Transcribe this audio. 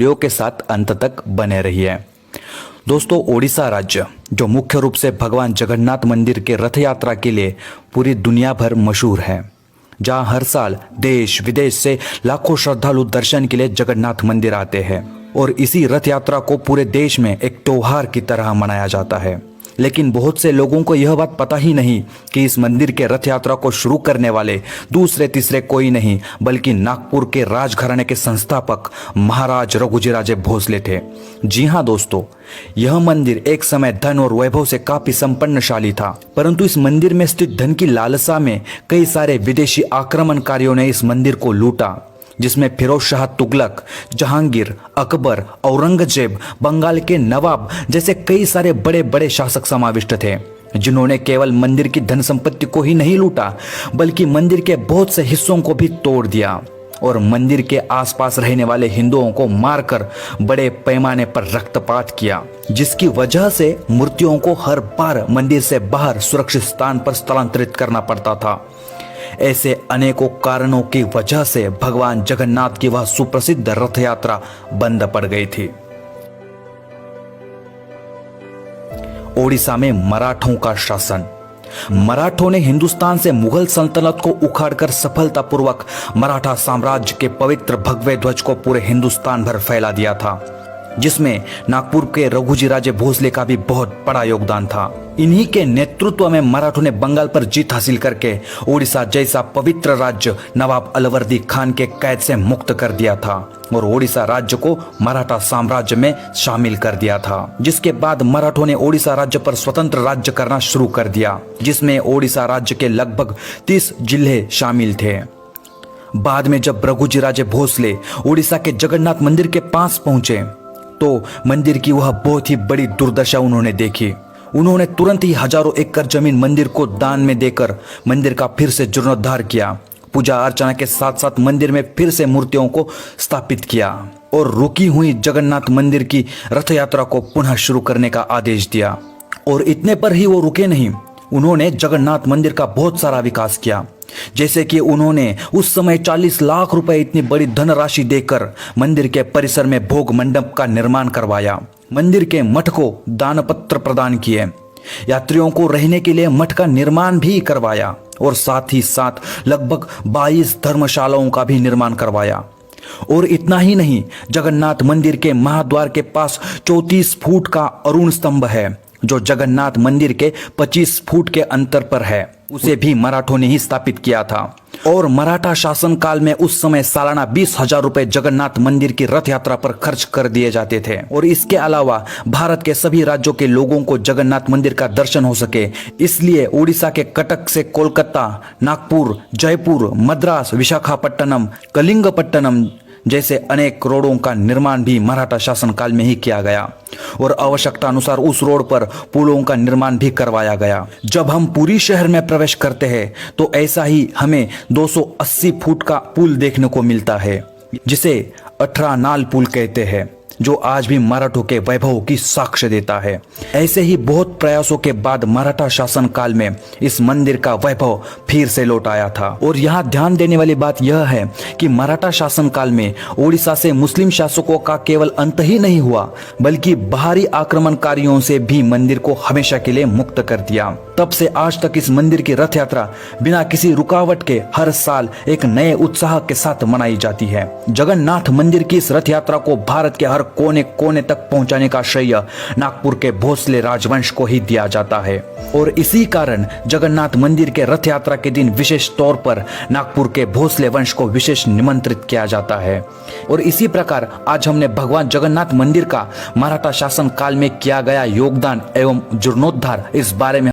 Video के साथ अंत तक बने रहिए। दोस्तों, ओडिशा राज्य जो मुख्य रूप से भगवान जगन्नाथ मंदिर के रथ यात्रा के लिए पूरी दुनिया भर मशहूर है, जहां हर साल देश विदेश से लाखों श्रद्धालु दर्शन के लिए जगन्नाथ मंदिर आते हैं और इसी रथ यात्रा को पूरे देश में एक त्योहार की तरह मनाया जाता है। लेकिन बहुत से लोगों को यह बात पता ही नहीं कि इस मंदिर के रथ यात्रा को शुरू करने वाले दूसरे तीसरे कोई नहीं बल्कि नागपुर के राजघराने के संस्थापक महाराज रघुजीराजे भोसले थे। जी हाँ दोस्तों, यह मंदिर एक समय धन और वैभव से काफी संपन्नशाली था, परंतु इस मंदिर में स्थित धन की लालसा में कई सारे विदेशी आक्रमणकारियों ने इस मंदिर को लूटा, जिसमें फिरोज शाह तुगलक, जहांगीर, अकबर, औरंगजेब, बंगाल के नवाब जैसे कई सारे बड़े बड़े शासक समाविष्ट थे, जिन्होंने केवल मंदिर की धन संपत्ति को ही नहीं लूटा बल्कि मंदिर के बहुत से हिस्सों को भी तोड़ दिया और मंदिर के आसपास रहने वाले हिंदुओं को मारकर बड़े पैमाने पर रक्तपात किया, जिसकी वजह से मूर्तियों को हर बार मंदिर से बाहर सुरक्षित स्थान पर स्थलांतरित करना पड़ता था। ऐसे अनेकों कारणों की वजह से भगवान जगन्नाथ की वह सुप्रसिद्ध रथ यात्रा बंद पड़ गई थी। ओडिशा में मराठों का शासन। मराठों ने हिंदुस्तान से मुगल सल्तनत को उखाड़कर सफलतापूर्वक मराठा साम्राज्य के पवित्र भगवे ध्वज को पूरे हिंदुस्तान भर फैला दिया था, जिसमें नागपुर के रघुजीराजे भोसले का भी बहुत बड़ा योगदान था। इन्हीं के नेतृत्व में मराठों ने बंगाल पर जीत हासिल करके ओडिशा जैसा पवित्र राज्य नवाब अलवर्दी खान के कैद से मुक्त कर दिया था और ओडिशा राज्य को मराठा साम्राज्य में शामिल कर दिया था, जिसके बाद मराठों ने ओडिशा राज्य पर स्वतंत्र राज्य करना शुरू कर दिया, जिसमें ओडिशा राज्य के लगभग 30 जिले शामिल थे। बाद में जब रघुजीराजे भोसले ओडिशा के जगन्नाथ मंदिर के पास पहुंचे तो मंदिर की वह बहुत ही बड़ी दुर्दशा उन्होंने देखी। उन्होंने तुरंत ही हजारों एकड़ जमीन मंदिर को दान में देकर मंदिर का फिर से जीर्णोद्धार किया, पूजा अर्चना के साथ साथ मंदिर में फिर से मूर्तियों को स्थापित किया और रुकी हुई जगन्नाथ मंदिर की रथ यात्रा को पुनः शुरू करने का आदेश दिया। और इतने पर ही वो रुके नहीं, उन्होंने जगन्नाथ मंदिर का बहुत सारा विकास किया, जैसे कि उन्होंने उस समय 40 लाख रुपए इतनी बड़ी धनराशि देकर मंदिर के परिसर में भोग मंडप का निर्माण करवाया, मंदिर के मठ को दानपत्र प्रदान किए, यात्रियों को रहने के लिए मठ का निर्माण भी करवाया और साथ ही साथ लगभग 22 धर्मशालाओं का भी निर्माण करवाया। और इतना ही नहीं, जगन्नाथ मंदिर के महाद्वार के पास 34 फुट का अरुण स्तंभ है, जो जगन्नाथ मंदिर के 25 फुट के अंतर पर है, उसे भी मराठों ने ही स्थापित किया था। और मराठा शासन काल में उस समय सालाना 20,000 रुपए जगन्नाथ मंदिर की रथ यात्रा पर खर्च कर दिए जाते थे। और इसके अलावा भारत के सभी राज्यों के लोगों को जगन्नाथ मंदिर का दर्शन हो सके, इसलिए उड़ीसा के कटक से कोलकाता, नागपुर, जयपुर, मद्रास, विशाखापट्टनम, कलिंगपट्टनम जैसे अनेक रोडों का निर्माण भी मराठा शासन काल में ही किया गया और आवश्यकता अनुसार उस रोड पर पुलों का निर्माण भी करवाया गया। जब हम पुरी शहर में प्रवेश करते हैं तो ऐसा ही हमें 280 फुट का पुल देखने को मिलता है, जिसे 18 नाल पुल कहते हैं, जो आज भी मराठों के वैभव की साक्ष्य देता है। ऐसे ही बहुत प्रयासों के बाद मराठा शासन काल में इस मंदिर का वैभव फिर से लौट आया था। और यहाँ ध्यान देने वाली बात यह है कि मराठा शासन काल में ओडिशा से मुस्लिम शासकों का केवल अंत ही नहीं हुआ बल्कि बाहरी आक्रमणकारियों से भी मंदिर को हमेशा के लिए मुक्त कर दिया। तब से आज तक इस मंदिर की रथ यात्रा बिना किसी रुकावट के हर साल एक नए उत्साह के साथ मनाई जाती है। जगन्नाथ मंदिर की इस रथ यात्रा को भारत के हर कोने कोने तक पहुंचाने का श्रेय नागपुर के भोसले राजवंश को ही दिया जाता है और इसी कारण जगन्नाथ मंदिर के रथ यात्रा के दिन विशेष तौर पर नागपुर के भोसले वंश को विशेष निमंत्रित किया जाता है। और इसी प्रकार आज हमने भगवान जगन्नाथ मंदिर का मराठा शासन काल में किया गया योगदान एवं जीर्णोद्धार इस बारे में